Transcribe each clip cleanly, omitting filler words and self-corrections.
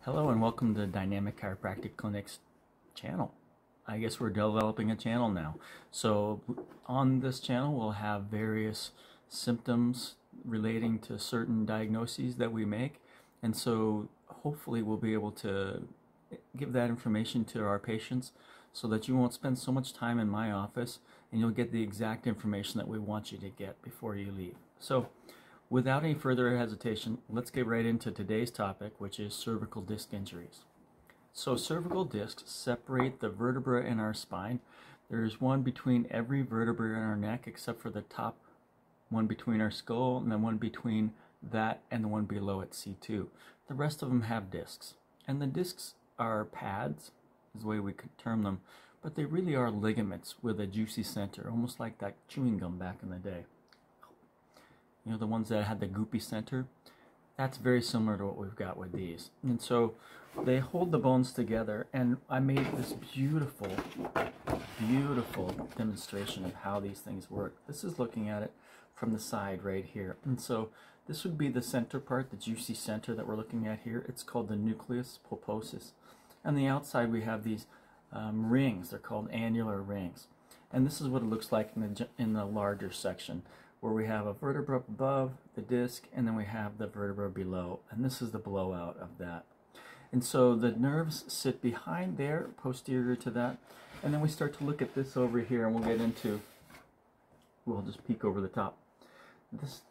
Hello and welcome to Dynamic Chiropractic Clinic's channel. I guess we're developing a channel now. So on this channel we'll have various symptoms relating to certain diagnoses that we make, and so hopefully we'll be able to give that information to our patients so that you won't spend so much time in my office and you'll get the exact information that we want you to get before you leave. So without any further hesitation, let's get right into today's topic, which is cervical disc injuries. So cervical discs separate the vertebra in our spine. There's one between every vertebra in our neck except for the top one between our skull, and then one between that and the one below at C2. The rest of them have discs. And the discs are pads, is the way we could term them, but they really are ligaments with a juicy center, almost like that chewing gum back in the day. You know, the ones that had the goopy center? That's very similar to what we've got with these. And so they hold the bones together, and I made this beautiful demonstration of how these things work. This is looking at it from the side right here. And so this would be the center part, the juicy center that we're looking at here. It's called the nucleus pulposus. On the outside we have these rings. They're called annular rings. And this is what it looks like in the larger section, where we have a vertebra above the disc and then we have the vertebra below, and this is the blowout of that. And so the nerves sit behind there, posterior to that, and then we start to look at this over here, and we'll just peek over the top.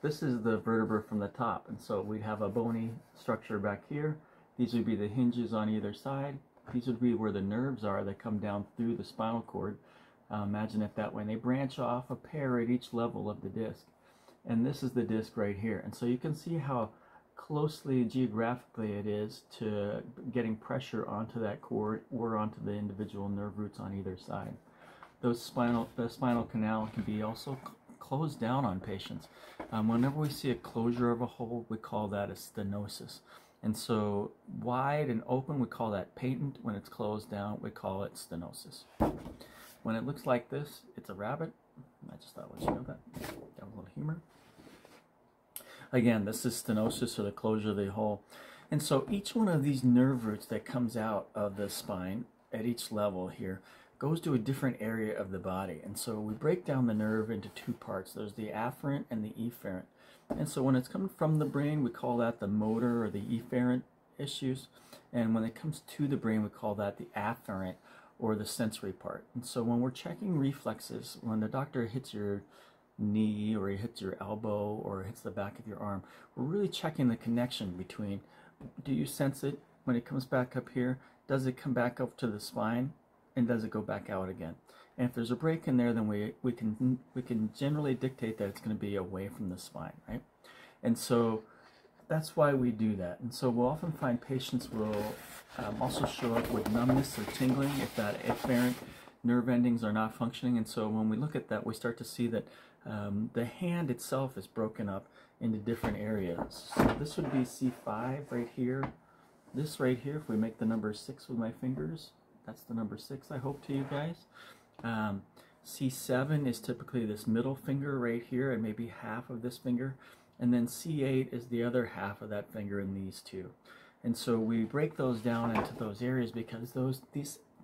This is the vertebra from the top, and so we'd have a bony structure back here. These would be the hinges on either side. These would be where the nerves are that come down through the spinal cord. Imagine it that way. And they branch off a pair at each level of the disc. And this is the disc right here. And so you can see how closely geographically it is to getting pressure onto that cord or onto the individual nerve roots on either side. The spinal canal can be also closed down on patients. Whenever we see a closure of a hole, we call that a stenosis. And so wide and open, we call that patent. When it's closed down, we call it stenosis. When it looks like this, it's a rabbit. I just thought I'd let you know that. Got a little humor. Again, this is stenosis, or the closure of the hole. And so each one of these nerve roots that comes out of the spine at each level here goes to a different area of the body. And so we break down the nerve into two parts. There's the afferent and the efferent. And so when it's coming from the brain, we call that the motor or the efferent issues. And when it comes to the brain, we call that the afferent, or the sensory part. And so when we're checking reflexes, when the doctor hits your knee or he hits your elbow or hits the back of your arm, we're really checking the connection between, do you sense it when it comes back up here? Does it come back up to the spine? And does it go back out again? And if there's a break in there, then we can generally dictate that it's going to be away from the spine, right? And so that's why we do that. And so we'll often find patients will also show up with numbness or tingling if that afferent nerve endings are not functioning. And so when we look at that, we start to see that the hand itself is broken up into different areas. So this would be C5 right here. This right here, if we make the number 6 with my fingers, that's the number 6, I hope, to you guys. C7 is typically this middle finger right here, and maybe half of this finger. And then C8 is the other half of that finger in these two. And so we break those down into those areas because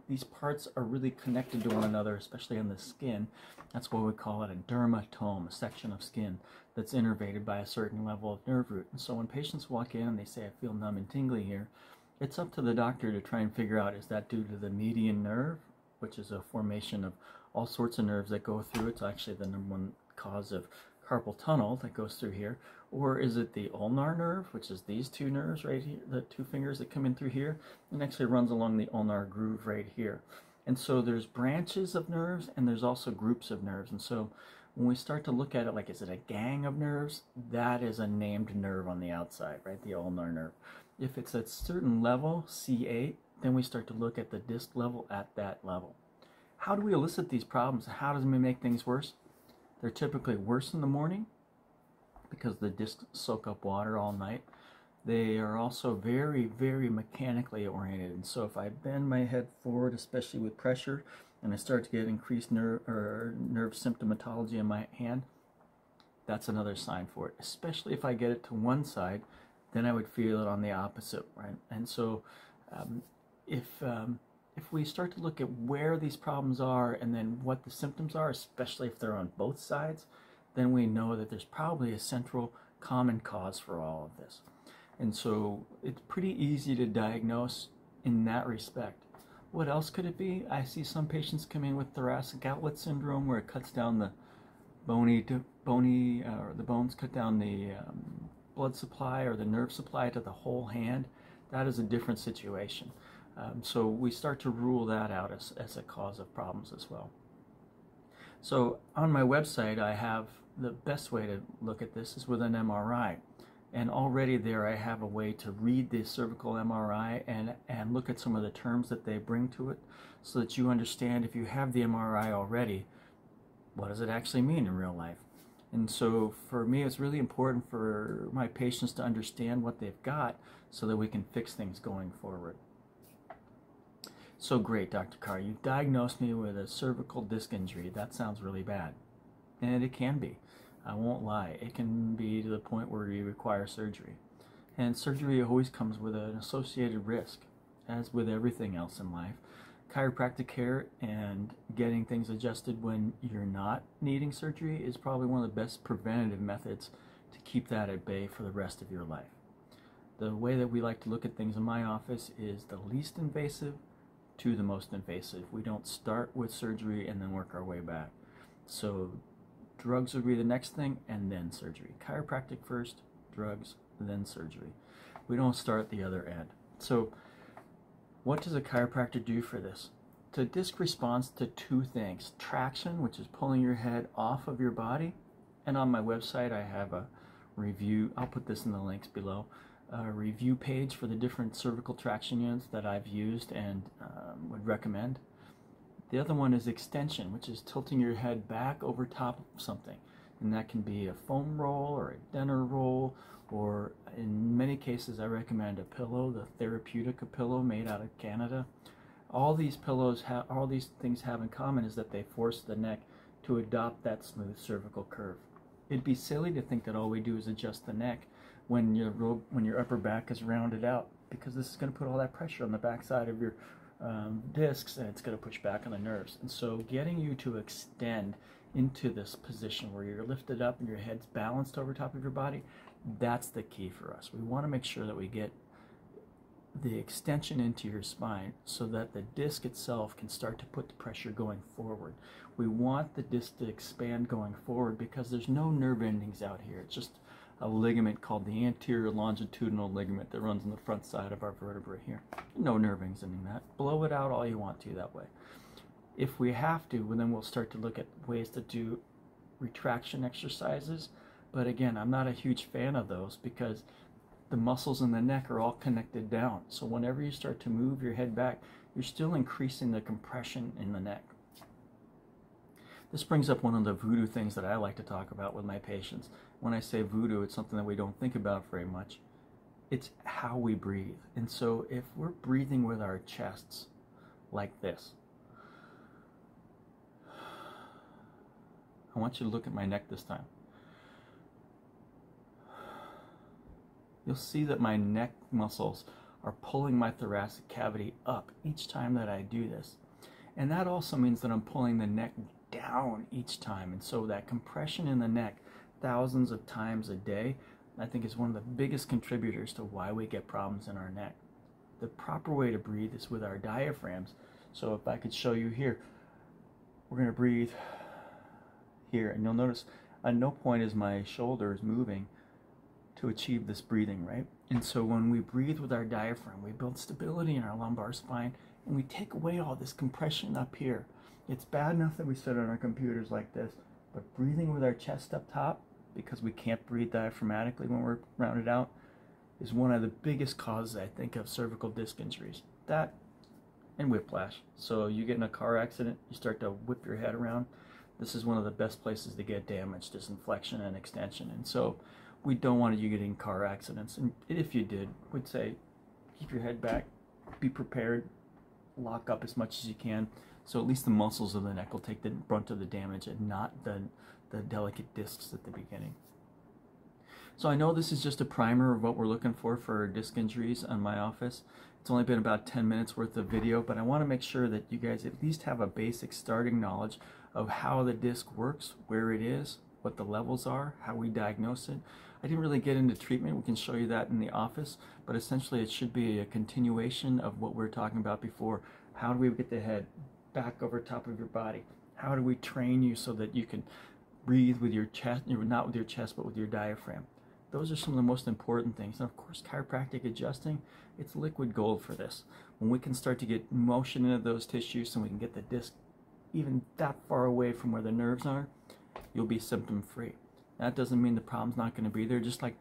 these parts are really connected to one another, especially on the skin. That's why we call it a dermatome, a section of skin that's innervated by a certain level of nerve root. And so when patients walk in and they say, I feel numb and tingly here, it's up to the doctor to try and figure out, is that due to the median nerve, which is a formation of all sorts of nerves that go through. It's actually the number one cause of carpal tunnel that goes through here, or is it the ulnar nerve, which is these two nerves right here, the two fingers that come in through here, and actually runs along the ulnar groove right here. And so there's branches of nerves, and there's also groups of nerves. And so when we start to look at it like, is it a gang of nerves? That is a named nerve on the outside, right? The ulnar nerve. If it's at a certain level, C8, then we start to look at the disc level at that level. How do we elicit these problems? How does it make things worse? They're typically worse in the morning because the discs soak up water all night. They are also very, very mechanically oriented. And so if I bend my head forward, especially with pressure, and I start to get increased nerve symptomatology in my hand, that's another sign for it. Especially if I get it to one side, then I would feel it on the opposite, right? And so um, if we start to look at where these problems are and then what the symptoms are, especially if they're on both sides, then we know that there's probably a central common cause for all of this. And so it's pretty easy to diagnose in that respect. What else could it be? I see some patients come in with thoracic outlet syndrome, where it cuts down the the bones cut down the blood supply or the nerve supply to the whole hand. That is a different situation. So we start to rule that out as a cause of problems as well. So on my website, I have the best way to look at this is with an MRI. And already there I have a way to read the cervical MRI and look at some of the terms that they bring to it, so that you understand, if you have the MRI already, what does it actually mean in real life. And so for me, it's really important for my patients to understand what they've got so that we can fix things going forward. So great, Dr. Carr, you've diagnosed me with a cervical disc injury. That sounds really bad. And it can be. I won't lie. It can be to the point where you require surgery. And surgery always comes with an associated risk, as with everything else in life. Chiropractic care and getting things adjusted when you're not needing surgery is probably one of the best preventative methods to keep that at bay for the rest of your life. The way that we like to look at things in my office is the least invasive to the most invasive. We don't start with surgery and then work our way back. So drugs would be the next thing, and then surgery. Chiropractic first, drugs, then surgery. We don't start the other end. So what does a chiropractor do for this? The disc responds to two things: traction, which is pulling your head off of your body, and on my website I have a review, I'll put this in the links below, a review page for the different cervical traction units that I've used and would recommend. The other one is extension, which is tilting your head back over top of something. And that can be a foam roll or a Denner roll, or in many cases I recommend a pillow, the Therapeutica pillow made out of Canada. All these pillows, all these things have in common is that they force the neck to adopt that smooth cervical curve. It'd be silly to think that all we do is adjust the neck when your upper back is rounded out, because this is going to put all that pressure on the back side of your discs, and it's going to push back on the nerves. And so getting you to extend into this position where you're lifted up and your head's balanced over top of your body, that's the key for us. We want to make sure that we get the extension into your spine so that the disc itself can start to put the pressure going forward. We want the disc to expand going forward because there's no nerve endings out here. It's just a ligament called the anterior longitudinal ligament that runs on the front side of our vertebra here. No nerve endings in that. Blow it out all you want to that way. If we have to, well, then we'll start to look at ways to do retraction exercises. But again, I'm not a huge fan of those because the muscles in the neck are all connected down. So whenever you start to move your head back, you're still increasing the compression in the neck. This brings up one of the voodoo things that I like to talk about with my patients. When I say voodoo, it's something that we don't think about very much. It's how we breathe. And so if we're breathing with our chests like this, I want you to look at my neck this time. You'll see that my neck muscles are pulling my thoracic cavity up each time that I do this. And that also means that I'm pulling the neck down each time. And so that compression in the neck thousands of times a day, I think, is one of the biggest contributors to why we get problems in our neck. The proper way to breathe is with our diaphragms. So if I could show you here, we're going to breathe here, and you'll notice at no point is my shoulders moving to achieve this breathing, right? And so when we breathe with our diaphragm, we build stability in our lumbar spine, and we take away all this compression up here. It's bad enough that we sit on our computers like this, but breathing with our chest up top, because we can't breathe diaphragmatically when we're rounded out, is one of the biggest causes, I think, of cervical disc injuries. That and whiplash. So you get in a car accident, you start to whip your head around. This is one of the best places to get damaged, is inflection and extension. And so we don't want you getting car accidents. And if you did, we'd say keep your head back, be prepared, lock up as much as you can, so at least the muscles of the neck will take the brunt of the damage and not the delicate discs at the beginning. So I know this is just a primer of what we're looking for disc injuries on my office. It's only been about 10 minutes worth of video, but I want to make sure that you guys at least have a basic starting knowledge of how the disc works, where it is, what the levels are, how we diagnose it. I didn't really get into treatment. We can show you that in the office, but essentially it should be a continuation of what we were talking about before. How do we get the head back over top of your body? How do we train you so that you can breathe with your chest, not with your chest, but with your diaphragm? Those are some of the most important things. And of course, chiropractic adjusting, it's liquid gold for this. When we can start to get motion into those tissues and we can get the disc even that far away from where the nerves are, you'll be symptom free. That doesn't mean the problem's not going to be there. Just like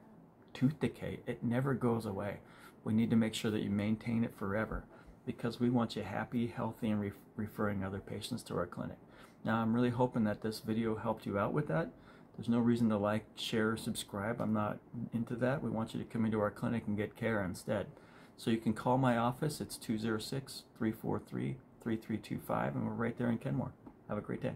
tooth decay, it never goes away. We need to make sure that you maintain it forever because we want you happy, healthy, and referring other patients to our clinic. Now, I'm really hoping that this video helped you out with that. There's no reason to like, share, or subscribe. I'm not into that. We want you to come into our clinic and get care instead. So you can call my office. It's 206-343-3325, and we're right there in Kenmore. Have a great day.